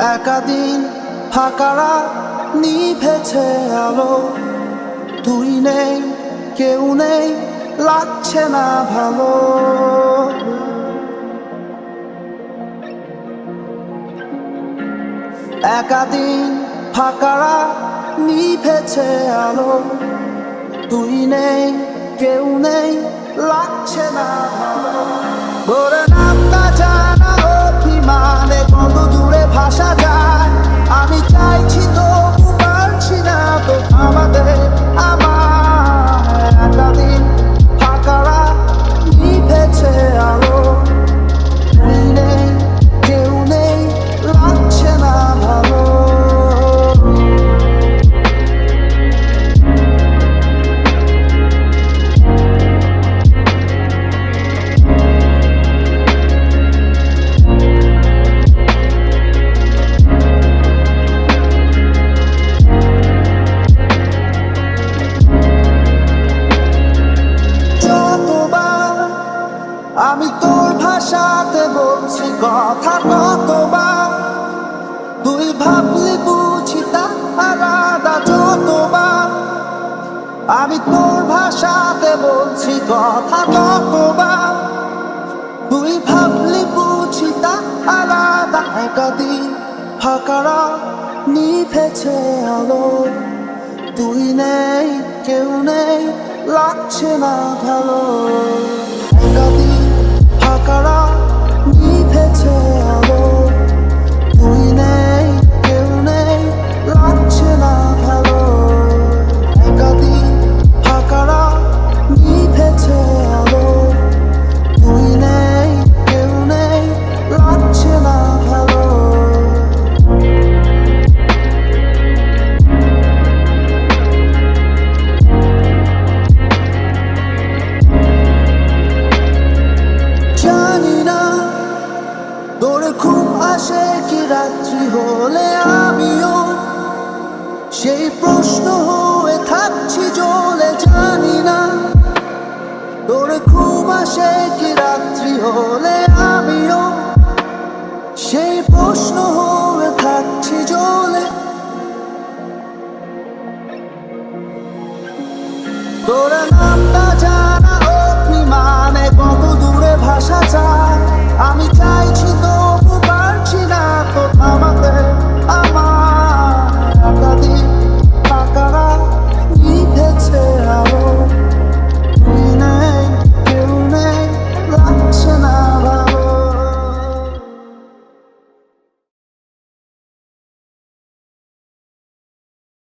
একাদিন ফাঁকারা নিভেছে আলো, তুই নেই কেউ নেই লাগছে না ভালো। একাদিন ফাঁকারা নিভেছে আলো, তুই নেই কেউ নেই লাগছে না ভালো। ভোরে নামটা জানা অভিমানে কত দূরে ভাষা যায়, আমি চাইছি তবু পারছি না তো থামাতে আমার। একাদিন ফাঁকারা নিভেছে আলো, তুই নেই কেউ নেই লাগছে না ভালো। আমি তোর ভাষাতে বলছি কথা, কতবার তুই ভাবলি বুঝি তা আলাদা। যতবার আমি তোর ভাষাতে বলছি কথা, কতবার তুই ভাবলি বুঝি তা আলাদা। একাদিন ফাঁকারা নিভেছে আলো, তুই নেই কেউ নেই লাগছে না ভালো। একাদিন ফাঁকারা নিভেছে আলো, তুই নেই কেউ নেই লাগছে না ভালো। একাদিন ফাঁকারা নিভেছে আলো, তুই নেই কেউ নেই লাগছে না ভালো। তোরে ঘুম আসে কি রাত্রি হলে, আমিও সেই প্রশ্ন হয়ে থাকছি জ্বলে। জানি না তোরে ঘুম আসে কি রাত্রি হলে, আমিও